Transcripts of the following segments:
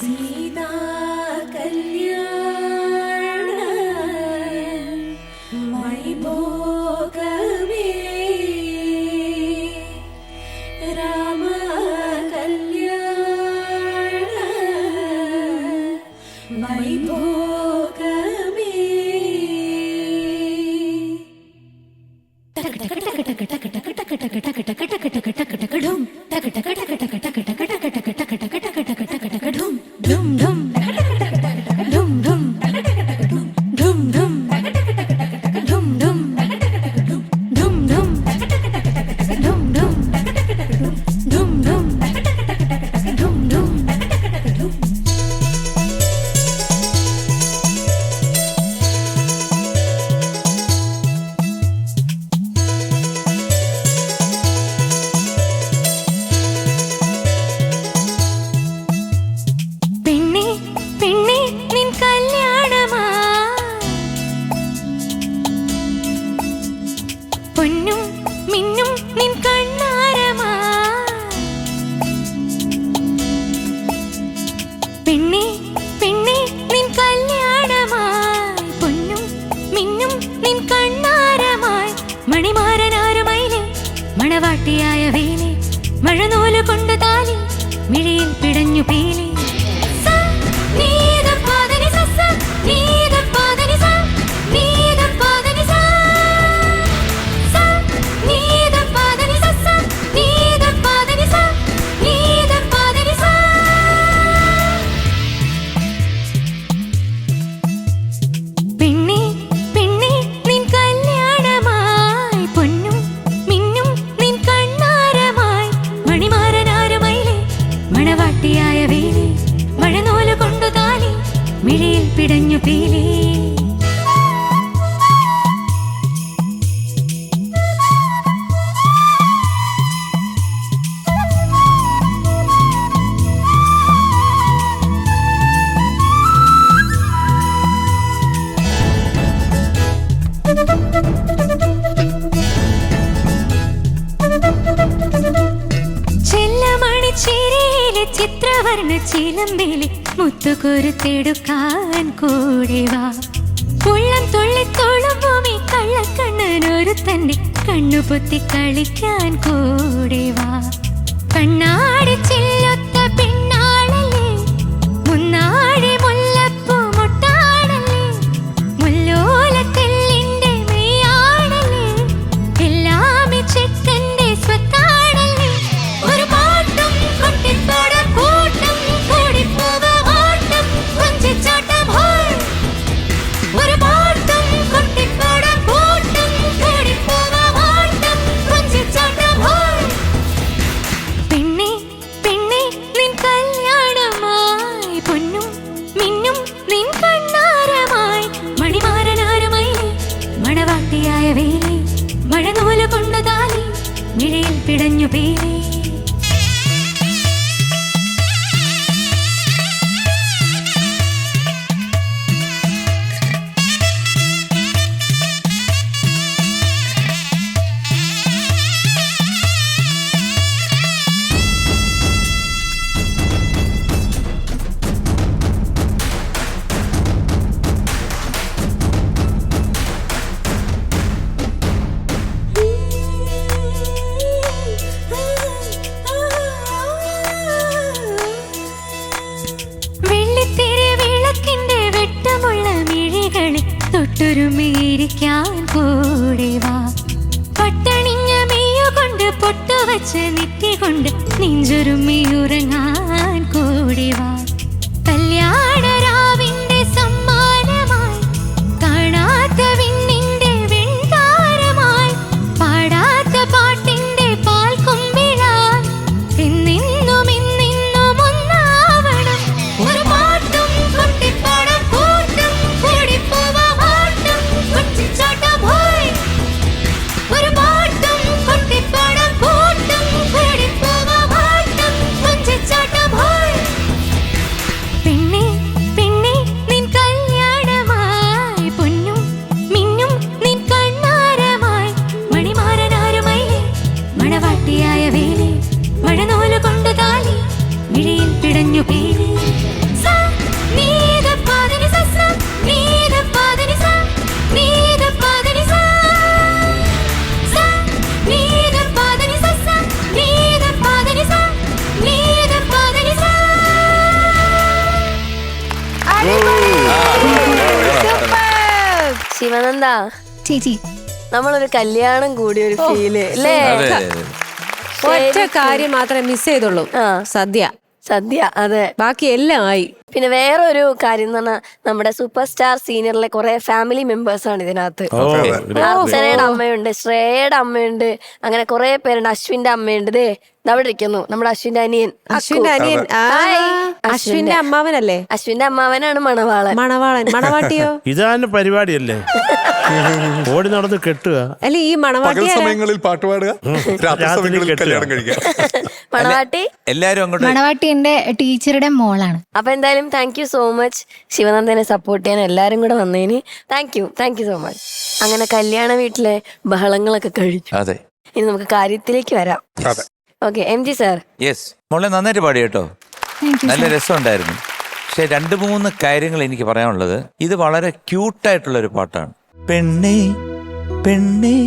सीता कल्याण वैभोगमे राम कल्याण वैभोगमे टक टक टक टक टक टक टक टक टक टक टक टक टक टक ढूम टक टक टक टक टक टक टक टक टक टक टक टक ढूम ढूम ढूम ढूम ढूम ढूम ढूम ढूम ढूम ढूम ढूम ढूम ढूम ढूम ढूम ढूम ढूम മണവാട്ടിയായ വേലി മഴനൂല് കൊണ്ട് താലി മിഴിയിൽ പിടഞ്ഞു പേലി മണവാട്ടിയായ വേലി മഴനൂല് കൊണ്ടു താലി മിഴിയിൽ പിടഞ്ഞു പേലി ചിത്രവർണ്ണ ചിലമ്പേലി മുത്തുകൊരുത്തെടുക്കാൻ കൂടെ വാ ഉള്ളം തുള്ളിത്തോളും ഭൂമി കള്ളക്കണ്ണനൊരു തന്റെ കണ്ണുപൊത്തി കളിക്കാൻ കൂടെ വാ കണ്ണാടി ചില്ലൊത്ത പെണ്ണാളല്ലേ മുന്നാഴി മുല്ലപ്പൂ മുട്ടാണല്ലേ മുല്ലോലത്തെല്ലിന്റെ മെയ്യാണല്ലേ എല്ലാമേ ചെക്കന്റെ സ്വത്താണല്ലേ ഒരു പാട്ടും കൊട്ടിത്തോട വേലി മഴനൂല് കൊണ്ടു താലി മിഴിയിൽ പിടഞ്ഞു പേലി തൊട്ടുരുമിയിരിക്കാൻ കൂടെ വാ പട്ടണിഞ്ഞ മെയ്യുകൊണ്ട് പൊട്ടുവച്ച നെറ്റി കൊണ്ട് നെഞ്ചുരുമിയുറങ്ങാൻ കൂടെ വാ കല്യാണ രാവിന്റെ സമ്മാനമായി കാണാത്ത വിണ്ണിന്റെ വെൺതാരമായി പാടാത്ത പാട്ടിന്റെ പാൽ കുമ്പിളാൻ എന്നെന്നും എന്നെന്നും ഒന്നാവണം ഒരു പാട്ടും കൊട്ടിപ്പാടാൻ കൂട്ടും കൂടിപ്പോവാ മഴനൂല് കൊണ്ടു താലി മിഴിയിൽ പിടഞ്ഞു പേലി ശിവനന്ദ ചേച്ചി നമ്മളൊരു കല്യാണം കൂടി ഒരു ഫീല് അല്ലേ? ഒറ്റ കാര്യം മാത്രമേ മിസ് ചെയ്തുള്ളൂ, സദ്യ. അതെ, ബാക്കി എല്ലാം ആയി. പിന്നെ വേറൊരു കാര്യം എന്ന് പറഞ്ഞാൽ നമ്മുടെ സൂപ്പർ സ്റ്റാർ സീനിയറിലെ കുറെ ഫാമിലി മെമ്പേഴ്സ് ആണ് ഇതിനകത്ത്. അർച്ചനയുടെ അമ്മയുണ്ട്, ശ്രേയയുടെ അമ്മയുണ്ട്, അങ്ങനെ കുറെ പേരുണ്ട്. അശ്വിന്റെ അമ്മയുണ്ട്, ദേ അവിടെ ഇരിക്കുന്നു നമ്മുടെ അശ്വിന്റെ അനിയൻ. അശ്വിന്റെ അമ്മാവനല്ലേ? അശ്വിന്റെ അമ്മാവനാണ് മണവാട്ടിയോ? ഇതാണ് പരിപാടിയല്ലേ, ഓടി നടന്ന് കെട്ടുക. അല്ല, ഈ സമയങ്ങളിൽ പാട്ട് പാടുക, കല്യാണം കഴിക്കുക. മണവാട്ടി എല്ലാരും അങ്ങോട്ട്. മണവാട്ടി എന്റെ ടീച്ചറുടെ മോളാണ്. അപ്പൊ എന്തായാലും താങ്ക് യു സോ മച്ച് ശിവനന്ദനെ സപ്പോർട്ട് ചെയ്യാൻ എല്ലാരും കൂടെ വന്നതിന് താങ്ക് യു സോ മച്ച്. അങ്ങനെ കല്യാണ വീട്ടിലെ ബഹളങ്ങളൊക്കെ കഴിഞ്ഞു. അതെ, ഇനി നമുക്ക് കാര്യത്തിലേക്ക് വരാം. Okay, M G sir. Yes, മോളെ നന്നായിട്ട് പാടി കേട്ടോ, നല്ല രസമുണ്ടായിരുന്നു. പക്ഷെ 2-3 കാര്യങ്ങൾ എനിക്ക് പറയാനുള്ളത്. ഇത് വളരെ ക്യൂട്ടായിട്ടുള്ള ഒരു പാട്ടാണ്. പെണ്ണേ പെണ്ണേ,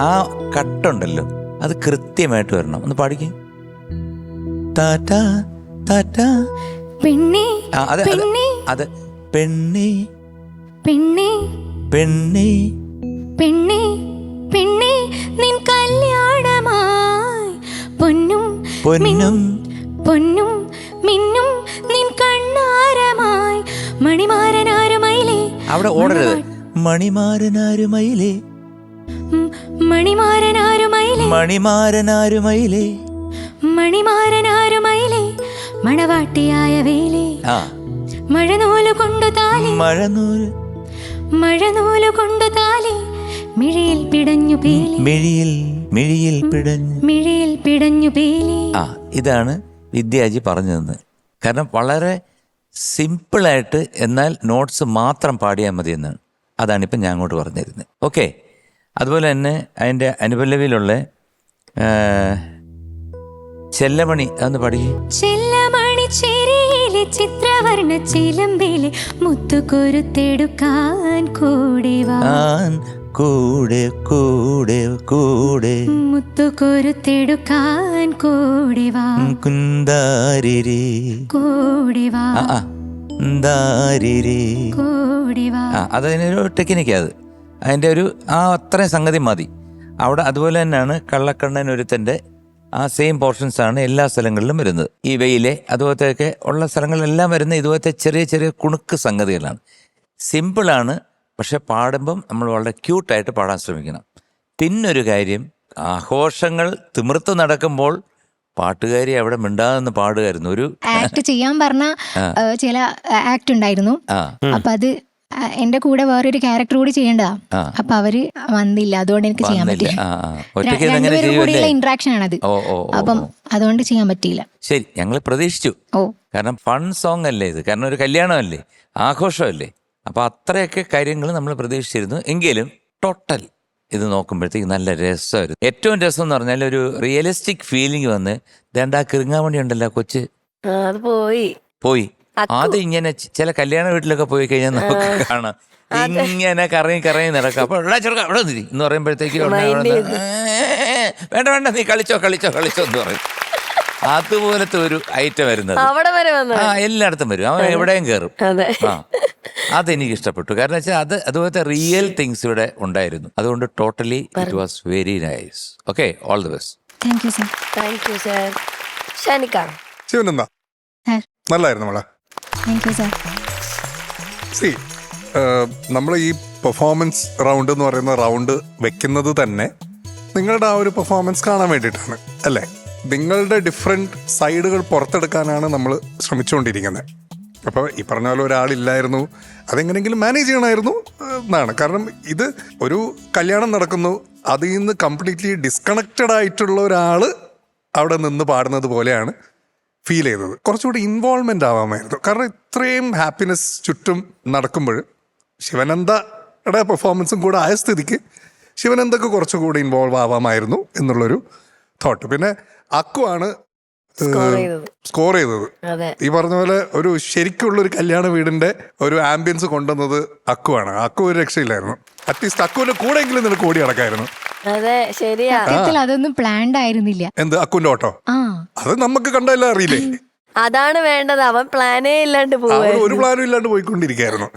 ആ കട്ടുണ്ടല്ലോ അത് കൃത്യമായിട്ട് വരണം. ഒന്ന് പാടിക്കേ. ടാറ്റ ടാറ്റ പെണ്ണേ അതെ അതെ, പെണ്ണേ പെണ്ണേ പെണ്ണേ പെണ്ണേ പെണ്ണേ നിൻ കല്യാണമായി പൊന്നും പൊന്നും പൊന്നും മിന്നും നിൻ കണ്ണാരമായി മണിമാരനാരുമയിലേ. അവിടെ ഓടരുത്. മണിമാരനാരുമയിലേ മണിമാരനാരുമയിലേ മണിമാരനാരുമയിലേ മണിമാരനാരുമയിലേ മണവാട്ടിയായ വേലേ. മഴനൂല് കൊണ്ടു താലി മഴനൂല് കൊണ്ടു താലി മിഴിയിൽ പിടഞ്ഞു പേലി മിഴിയിൽ പിടഞ്ഞു പേലി. ഇതാണ് വിദ്യാജി പറഞ്ഞതെന്ന്. കാരണം വളരെ സിമ്പിളായിട്ട് എന്നാൽ നോട്ട്സ് മാത്രം പാടിയാൽ മതി എന്നാണ്. അതാണിപ്പം ഞാൻ അങ്ങോട്ട് പറഞ്ഞിരുന്നത്. ഓക്കെ, അതുപോലെ തന്നെ അതിൻ്റെ അനുപല്ലവിയിലുള്ള ചെല്ലമണി അതൊന്ന് പാടിക്കേ. ചെല്ലമണി ചെരിയിലെ ചിത്രവർണ്ണ ചിലമ്പിലെ മുത്തുകൊരുത്തെടുക്കാൻ കൂടെ വാ. കൂടെ കൂടെ കൂടെ മുത്തുകൊരുത്തെടുക്കാൻ കൂടെ വാ. കുന്താരിരി കൂടെ വാ കൂടെ വാ. അതതിനൊരു ടെക്നിക്കാ. അത് അതിൻ്റെ ഒരു അത്രയും സംഗതി മതി അവിടെ. അതുപോലെ തന്നെയാണ് കള്ളക്കണ്ണൻ ഒരുത്തൻ്റെ ആ സെയിം പോർഷൻസ് ആണ് എല്ലാ സ്ഥലങ്ങളിലും വരുന്നത്. ഈ വെയിലെ അതുപോലത്തെയൊക്കെ ഉള്ള സ്ഥലങ്ങളിലെല്ലാം വരുന്ന ഇതുപോലത്തെ ചെറിയ ചെറിയ കുണുക്ക് സംഗതികളാണ്. സിമ്പിളാണ്, പക്ഷെ പാടുമ്പം നമ്മൾ വളരെ ക്യൂട്ടായിട്ട് പാടാൻ ശ്രമിക്കണം. പിന്നൊരു കാര്യം, ആഘോഷങ്ങൾ തിമിർത്ത് നടക്കുമ്പോൾ പാട്ടുകാരി അവിടെ മിണ്ടാതെന്ന് പാടുമായിരുന്നു. ഒരു ആക്ട് ചെയ്യാൻ പറഞ്ഞ ചില ആക്ട് ഉണ്ടായിരുന്നു. അപ്പൊ അത് എന്റെ കൂടെ വേറൊരു ക്യാരക്ടർ കൂടി ചെയ്യേണ്ടതാ. അപ്പൊ അവര് വന്നില്ല, അതുകൊണ്ട് എനിക്ക് ചെയ്യാൻ പറ്റില്ല. രണ്ടുപേരും കൂടിയുള്ള ഇന്ററാക്ഷൻ ആണത്. അപ്പം അതുകൊണ്ട് ചെയ്യാൻ പറ്റിയില്ല. ശരി, ഞങ്ങൾ പ്രതീക്ഷിച്ചു. കാരണം ഫൺ സോങ് അല്ലേ ഇത്, കാരണം ഒരു കല്യാണമല്ലേ, ആഘോഷമല്ലേ. അപ്പൊ അത്രയൊക്കെ കാര്യങ്ങൾ നമ്മൾ പ്രതീക്ഷിച്ചിരുന്നു. എങ്കിലും ടോട്ടൽ ഇത് നോക്കുമ്പോഴത്തേക്ക് നല്ല രസമായിരുന്നു. ഏറ്റവും രസം എന്ന് പറഞ്ഞാൽ ഒരു റിയലിസ്റ്റിക് ഫീലിംഗ് വന്ന് ദേണ്ട കിറുങ്ങാമണി ഉണ്ടല്ലോ കൊച്ച്, അത് പോയി. അത് ഇങ്ങനെ ചില കല്യാണ വീട്ടിലൊക്കെ പോയി കഴിഞ്ഞാൽ നമുക്ക് കാണാം ഇങ്ങനെ കറങ്ങി നടക്കാം. അപ്പൊ ചെറുക്ക അവിടെ നിരി എന്ന് പറയുമ്പോഴത്തേക്ക് വേണ്ട നീ കളിച്ചോ എന്ന് പറയും. അതുപോലത്തെ ഒരു ഐറ്റം വരുന്നത് എല്ലായിടത്തും വരും. അവൻ എവിടെയും കയറും. അതെനിക്ക് ഇഷ്ടപ്പെട്ടു. കാരണം വെച്ചാൽ അതുപോലത്തെ റിയൽ തിങ്സ് ഇവിടെ ഉണ്ടായിരുന്നു. അതുകൊണ്ട് totally it was very nice. Okay, all the best. Thank you sir. Shanika, Sivananda നല്ലായിരുന്നു മോളെ. സി, നമ്മൾ ഈ പെർഫോമൻസ് റൗണ്ട് എന്ന് പറയുന്ന റൗണ്ട് വെക്കുന്നത് തന്നെ നിങ്ങളുടെ ആ ഒരു പെർഫോമൻസ് കാണാൻ വേണ്ടിയിട്ടാണ് അല്ലേ? നിങ്ങളുടെ ഡിഫറെൻറ്റ് സൈഡുകൾ പുറത്തെടുക്കാനാണ് നമ്മൾ ശ്രമിച്ചുകൊണ്ടിരിക്കുന്നത്. അപ്പോൾ ഈ പറഞ്ഞ പോലെ ഒരാളില്ലായിരുന്നു, അതെങ്ങനെയെങ്കിലും മാനേജ് ചെയ്യണമായിരുന്നു എന്നാണ്. കാരണം ഇത് ഒരു കല്യാണം നടക്കുന്നു, അതിൽ നിന്ന് കംപ്ലീറ്റ്ലി ഡിസ്കണക്റ്റഡ് ആയിട്ടുള്ള ഒരാൾ അവിടെ നിന്ന് പാടുന്നത് പോലെയാണ് ഫീൽ ചെയ്തത്. കുറച്ചുകൂടി ഇൻവോൾവ്മെൻ്റ് ആവാമായിരുന്നു. കാരണം ഇത്രയും ഹാപ്പിനെസ് ചുറ്റും നടക്കുമ്പോൾ ശിവനന്ദയുടെ പെർഫോമൻസും കൂടെ ആയ സ്ഥിതിക്ക് ശിവനന്ദക്ക് കുറച്ചുകൂടി ഇൻവോൾവ് ആവാമായിരുന്നു എന്നുള്ളൊരു തോട്ട്. പിന്നെ അക്കുവാണ് സ്കോർ ചെയ്തത്. ഈ പറഞ്ഞ പോലെ ഒരു ശരിക്കുള്ള ഒരു കല്യാണ വീടിന്റെ ഒരു ആംബിയൻസ് കൊണ്ടുവന്നത് അക്കുവാണ്. അക്കു ഒരു രക്ഷയില്ലായിരുന്നു. അറ്റ്ലീസ്റ്റ് അക്കുവിന്റെ കൂടെയെങ്കിലും നിനക്ക് ഓടി നടക്കായിരുന്നു. അതൊന്നും പ്ലാൻഡ് ആയിരുന്നില്ല. എന്ത് അക്കുവിന്റെ ഓട്ടോ? അത് നമുക്ക് കണ്ടല്ല അറിയില്ലേ? അതാണ് വേണ്ടത്. അവൻ പ്ലാനേ ഇല്ലാണ്ട് ഒരു പ്ലാനും ഇല്ലാണ്ട് പോയിക്കൊണ്ടിരിക്കുകയായിരുന്നു.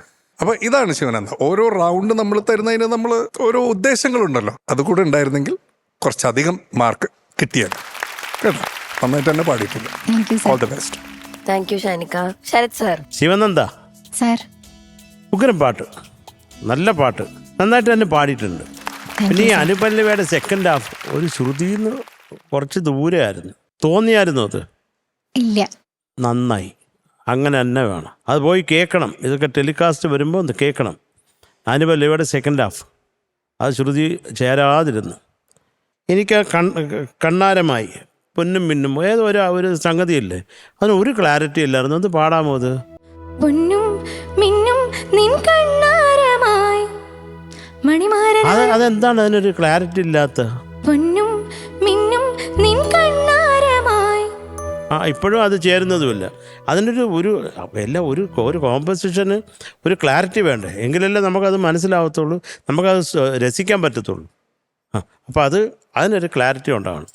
അപ്പൊ ഇതാണ് ശിവനന്ദ. ഓരോ റൗണ്ട് നമ്മൾ തരുന്നതിന് നമ്മൾ ഓരോ ഉദ്ദേശങ്ങളുണ്ടല്ലോ, അതുകൂടെ ഉണ്ടായിരുന്നെങ്കിൽ കുറച്ചധികം മാർക്ക് കിട്ടിയത് കേട്ടോ. നന്നായിട്ട് തന്നെ പാടിയിട്ടുണ്ട്. All the best. Thank you Shanika. Sarath sir. Sivananda sir ഉഗ്രം പാട്ട്, നല്ല പാട്ട്, നന്നായിട്ട് തന്നെ പാടിയിട്ടുണ്ട്. പിന്നെ ഈ അനുപല്ലവിയുടെ സെക്കൻഡ് ഹാഫ് ഒരു ശ്രുതിന്ന് കുറച്ച് ദൂരെയായിരുന്നു, തോന്നിയായിരുന്നു അത്? ഇല്ല. നന്നായി, അങ്ങനെ തന്നെ വേണം. അത് പോയി കേൾക്കണം, ഇതൊക്കെ ടെലികാസ്റ്റ് വരുമ്പോൾ ഒന്ന് കേൾക്കണം. അനുപല്ലവിയുടെ സെക്കൻഡ് ഹാഫ് അത് ശ്രുതി ചേരാതിരുന്നു. എനിക്ക് കണ്ണാരമായി പൊന്നും മിന്നും ഏതോ ഒരു സംഗതിയില്ലേ, അതിന് ഒരു ക്ലാരിറ്റി ഇല്ലായിരുന്നു. അത് പാടാമോ? അത് പൊന്നും മിന്നും നിൻ കണ്ണാരമായി മണിമാരൻ. അതെന്താണ് അതിനൊരു ക്ലാരിറ്റി ഇല്ലാത്ത? പൊന്നും മിന്നും നിൻ കണ്ണാരമായി. ഇപ്പോഴും അത് ചേരുന്നതുമില്ല. അതിനൊരു ഒരു കോമ്പസിഷന് ഒരു ക്ലാരിറ്റി വേണ്ടേ, എങ്കിലല്ലേ നമുക്കത് മനസ്സിലാവത്തുള്ളൂ, നമുക്കത് രസിക്കാൻ പറ്റത്തുള്ളൂ. അപ്പോൾ അതിനൊരു ക്ലാരിറ്റി ഉണ്ടാവണം.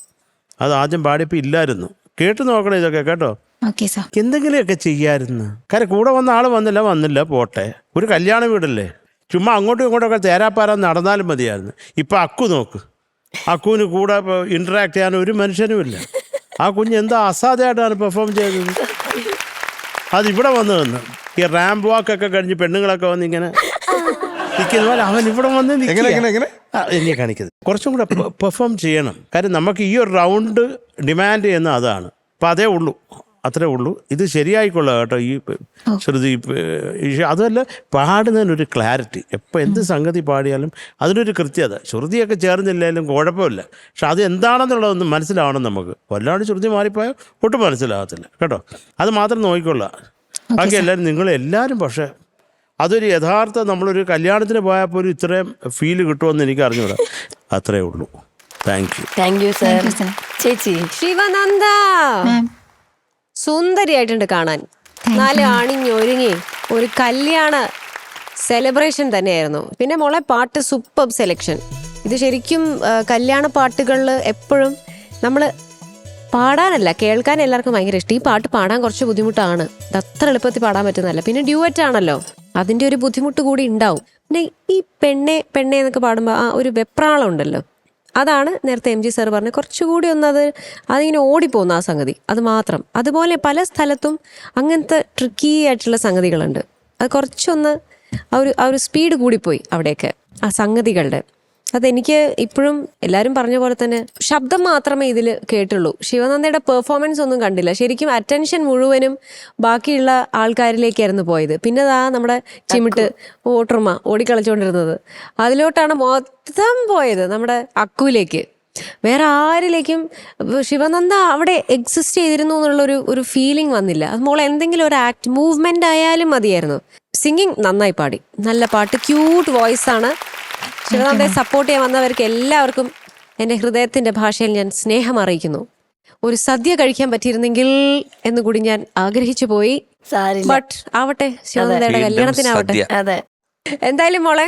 അത് ആദ്യം പാടിയപ്പോൾ ഇല്ലായിരുന്നു. കേട്ട് നോക്കണം ഇതൊക്കെ കേട്ടോ. Okay sir. എന്തെങ്കിലുമൊക്കെ ചെയ്യായിരുന്നു. കാര്യം കൂടെ വന്ന ആൾ വന്നില്ല പോട്ടെ. ഒരു കല്യാണ വീടല്ലേ, ചുമ്മാ അങ്ങോട്ടും ഇങ്ങോട്ടൊക്കെ തേരാപ്പാരാൻ നടന്നാലും മതിയായിരുന്നു. ഇപ്പം അക്കു നോക്ക്, അക്കുവിന് കൂടെ ഇൻട്രാക്ട് ചെയ്യാൻ ഒരു മനുഷ്യനുമില്ല. ആ കുഞ്ഞ് എന്താ അസാധ്യമായിട്ടാണ് പെർഫോം ചെയ്തത്. അതിവിടെ വന്ന് ഈ റാമ്പ് വാക്കൊക്കെ കഴിഞ്ഞ് പെണ്ണുങ്ങളൊക്കെ വന്ന് ഇങ്ങനെ നിൽക്കുന്ന പോലെ അവൻ ഇവിടെ വന്ന് എന്നെ കാണിക്കുന്നത്. കുറച്ചും കൂടെ പെർഫോം ചെയ്യണം. കാര്യം നമുക്ക് ഈ ഒരു റൗണ്ട് ഡിമാൻഡ് ചെയ്യുന്ന അതാണ്. അപ്പം അതേ ഉള്ളൂ, അത്രേ ഉള്ളൂ. ഇത് ശരിയായിക്കൊള്ളാം കേട്ടോ. ഈ ശ്രുതി അതല്ല, പാടുന്നതിനൊരു ക്ലാരിറ്റി. എപ്പോൾ എന്ത് സംഗതി പാടിയാലും അതിനൊരു കൃത്യത. ശ്രുതിയൊക്കെ ചേർന്നില്ലെങ്കിലും കുഴപ്പമില്ല, പക്ഷെ അത് എന്താണെന്നുള്ളതൊന്നും മനസ്സിലാവണം നമുക്ക്. വല്ലാണ്ട് ശ്രുതി മാറിപ്പോയാൽ ഒട്ടും മനസ്സിലാകത്തില്ല കേട്ടോ. അത് മാത്രം നോക്കിക്കൊള്ളാം. ബാക്കി നിങ്ങളെല്ലാവരും പക്ഷേ അതൊരു യഥാർത്ഥ നമ്മളൊരു കല്യാണത്തിന് പോയാൽ പോലും ഇത്രയും ഫീല് കിട്ടുമെന്ന് എനിക്ക് അറിഞ്ഞൂടാ. അത്രേ ഉള്ളൂ. Thank you. Thank you sir. ചേച്ചി. ശിവനന്ദ സുന്ദരിയായിട്ടുണ്ട് കാണാൻ. നാല് അണിഞ്ഞൊരുങ്ങി ഒരു കല്യാണ സെലിബ്രേഷൻ തന്നെയായിരുന്നു. പിന്നെ മോളെ പാട്ട് സൂപ്പർ സെലക്ഷൻ. ഇത് ശരിക്കും കല്യാണ പാട്ടുകളിൽ എപ്പോഴും നമ്മൾ പാടാനല്ല, കേൾക്കാൻ എല്ലാവർക്കും ഭയങ്കര ഇഷ്ടം. ഈ പാട്ട് പാടാൻ കുറച്ച് ബുദ്ധിമുട്ടാണ്, ഇത് അത്ര എളുപ്പത്തിൽ പാടാൻ പറ്റുന്നതല്ല. പിന്നെ ഡ്യൂവറ്റ് ആണല്ലോ, അതിൻ്റെ ഒരു ബുദ്ധിമുട്ട് കൂടി ഉണ്ടാവും. പിന്നെ ഈ പെണ്ണെ എന്നൊക്കെ പാടുമ്പോൾ ആ ഒരു വെപ്രാളം ഉണ്ടല്ലോ, അതാണ് നേരത്തെ MG സാർ പറഞ്ഞത്. കുറച്ചുകൂടി ഒന്ന് അതിങ്ങനെ ഓടിപ്പോകുന്ന ആ സംഗതി, അത് മാത്രം. അതുപോലെ പല സ്ഥലത്തും അങ്ങനത്തെ ട്രിക്കി ആയിട്ടുള്ള സംഗതികളുണ്ട്. അത് കുറച്ചൊന്ന് ആ ഒരു സ്പീഡ് കൂടിപ്പോയി അവിടെയൊക്കെ ആ സംഗതികളുടെ. അതെനിക്ക് ഇപ്പോഴും എല്ലാവരും പറഞ്ഞ പോലെ തന്നെ ശബ്ദം മാത്രമേ ഇതിൽ കേട്ടുള്ളൂ. ശിവനന്ദയുടെ പെർഫോമൻസ് ഒന്നും കണ്ടില്ല. ശരിക്കും അറ്റൻഷൻ മുഴുവനും ബാക്കിയുള്ള ആൾക്കാരിലേക്കായിരുന്നു പോയത്. പിന്നെ നമ്മുടെ ചിമിട്ട് ഓട്ടർമ ഓടിക്കളിച്ചുകൊണ്ടിരുന്നത് അതിലോട്ടാണ് മൊത്തം പോയത്, നമ്മുടെ അക്കുവിലേക്ക്. വേറെ ആരിലേക്കും ശിവനന്ദ അവിടെ എക്സിസ്റ്റ് ചെയ്തിരുന്നു എന്നുള്ളൊരു ഫീലിംഗ് വന്നില്ല. അത് മോളെ എന്തെങ്കിലും ഒരു മൂവ്മെന്റ് ആയാലും മതിയായിരുന്നു. സിംഗിങ് നന്നായി പാടി, നല്ല പാട്ട്, ക്യൂട്ട് വോയിസ് ആണ്. ശിവനന്ദയെ സപ്പോർട്ട് ചെയ്യാൻ വന്നവർക്ക് എല്ലാവർക്കും എൻ്റെ ഹൃദയത്തിന്റെ ഭാഷയിൽ ഞാൻ സ്നേഹം അറിയിക്കുന്നു. ഒരു സദ്യ കഴിക്കാൻ പറ്റിയിരുന്നെങ്കിൽ എന്ന് കൂടി ഞാൻ ആഗ്രഹിച്ചു പോയി. ബട്ട് ആവട്ടെ, ശിവനന്ദയുടെ കല്യാണത്തിനാവട്ടെ. അതെ, എന്തായാലും മോളെ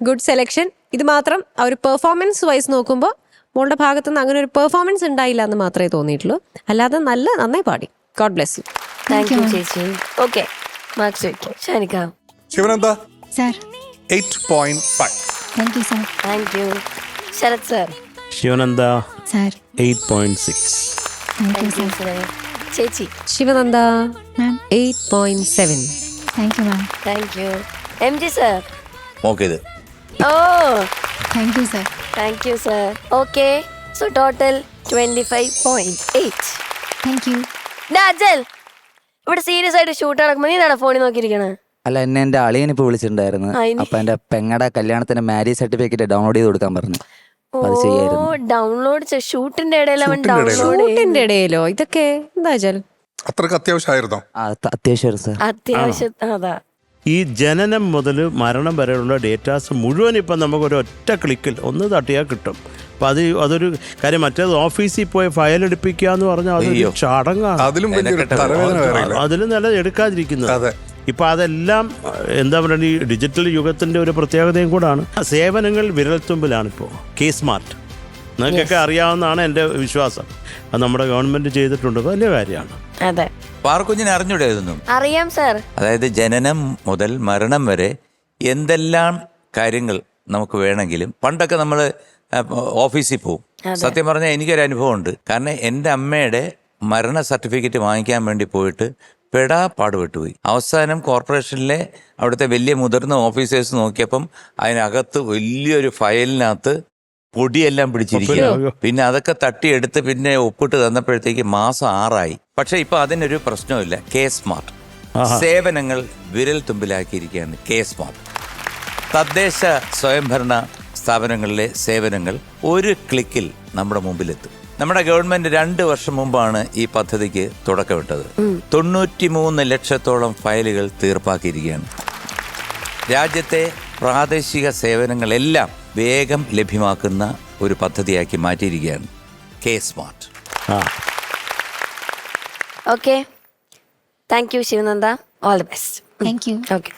ഗുഡ് സെലക്ഷൻ. ഇത് മാത്രം ആ ഒരു പെർഫോമൻസ് വൈസ് നോക്കുമ്പോൾ മോളുടെ ഭാഗത്തുനിന്ന് അങ്ങനെ ഒരു പെർഫോമൻസ് ഉണ്ടായില്ല എന്ന് മാത്രമേ തോന്നിയിട്ടുള്ളൂ. അല്ലാതെ നന്നായി പാടി. God bless you. Thank you ചേച്ചി. ഓക്കെ, മാർക്സ് വെക്കാം. Shanika. Sivananda sir 8.5. Thank you sir. Thank you. Sarath sir. Sivananda sir 8.6. Thank you sir. ചേച്ചി. Sivananda ma'am 8.7. Thank you ma'am. Thank you. MG sir. Okay. Oh, thank you sir. Thank you sir. Okay, so total 25.8. Thank you. Ajal, ഇവിടെ serious ആയിട്ട് shoot നടക്കുമ്പോൾ നീ നാളെ ഫോണിൽ നോക്കിയിരിക്കണേ? അല്ല, എന്റെ അളിയൻ ഇപ്പൊ വിളിച്ചിട്ടുണ്ടായിരുന്നു. അപ്പൊ എന്റെ പെങ്ങടെ കല്യാണത്തിന്റെ മാരേജ് സർട്ടിഫിക്കറ്റ് ഡൗൺലോഡ് ചെയ്ത് കൊടുക്കാൻ പറഞ്ഞു. ഡൗൺലോഡ് ഷൂട്ടിന്റെ ഇടയിൽ അവൻ ഷൂട്ടിന്റെ ഇടയിലോ? ഇതൊക്കെ എന്താ വെച്ചാൽ അത്രക്ക് അത്യാവശ്യമായിരുന്നോ? അത്യാവശ്യം സാർ, അത്യാവശ്യം. അതാ, ഈ ജനനം മുതൽ മരണം വരെയുള്ള ഡേറ്റാസ് മുഴുവൻ ഇപ്പം നമുക്കൊരു ഒറ്റ ക്ലിക്കിൽ ഒന്ന് തട്ടിയാൽ കിട്ടും. അപ്പം അതൊരു കാര്യം. മറ്റേത് ഓഫീസിൽ പോയി ഫയൽ എടുപ്പിക്കുക എന്ന് പറഞ്ഞാൽ അതൊരു ചടങ്ങാണ്. അതിലും നല്ല എടുക്കാതിരിക്കുന്നത്. ഇപ്പം അതെല്ലാം എന്താ പറയുക, ഈ ഡിജിറ്റൽ യുഗത്തിൻ്റെ ഒരു പ്രത്യേകതയും കൂടാണ്. സേവനങ്ങൾ വിരൽത്തുമ്പിലാണിപ്പോൾ. K-Smart നിങ്ങൾക്കൊക്കെ അറിയാവുന്നതാണ് എൻ്റെ വിശ്വാസം. അത് നമ്മുടെ ഗവൺമെൻറ് ചെയ്തിട്ടുണ്ട്, വലിയ കാര്യമാണ്. അതെ. പാർക്കുഞ്ഞിനെ അറിഞ്ഞൂടെ ഇതൊന്നും? അറിയാം സാർ. അതായത് ജനനം മുതൽ മരണം വരെ എന്തെല്ലാം കാര്യങ്ങൾ നമുക്ക് വേണമെങ്കിലും പണ്ടൊക്കെ നമ്മൾ ഓഫീസിൽ പോവും. സത്യം പറഞ്ഞാൽ എനിക്കൊരു അനുഭവമുണ്ട്. കാരണം എൻ്റെ അമ്മയുടെ മരണ സർട്ടിഫിക്കറ്റ് വാങ്ങിക്കാൻ വേണ്ടി പോയിട്ട് പെടാ പാടുപെട്ടുപോയി. അവസാനം കോർപ്പറേഷനിലെ അവിടുത്തെ വലിയ മുതിർന്ന ഓഫീസേഴ്സ് നോക്കിയപ്പം അതിനകത്ത് വലിയൊരു ഫയലിനകത്ത് പൊടിയെല്ലാം പിടിച്ചിരിക്കുക. പിന്നെ അതൊക്കെ തട്ടിയെടുത്ത് പിന്നെ ഒപ്പിട്ട് തന്നപ്പോഴത്തേക്ക് മാസം 6 ആയി. പക്ഷെ ഇപ്പൊ അതിനൊരു പ്രശ്നമില്ല. കെ സ്മാർട്ട് സേവനങ്ങൾ വിരൽ തുമ്പിലാക്കിയിരിക്കുകയാണ്. കെ സ്മാർട്ട് തദ്ദേശ സ്വയംഭരണ സ്ഥാപനങ്ങളിലെ സേവനങ്ങൾ ഒരു ക്ലിക്കിൽ നമ്മുടെ മുമ്പിലെത്തും. നമ്മുടെ ഗവൺമെന്റ് 2 വർഷം മുമ്പാണ് ഈ പദ്ധതിക്ക് തുടക്കമിട്ടത്. 93 ലക്ഷത്തോളം ഫയലുകൾ തീർപ്പാക്കിയിരിക്കുകയാണ്. രാജ്യത്തെ പ്രാദേശിക സേവനങ്ങളെല്ലാം വേഗം ലഭ്യമാക്കുന്ന ഒരു പദ്ധതിയാക്കി മാറ്റിയിരിക്കുകയാണ് K smart. Okay, thank you Sivananda. All the best. Thank you. Okay.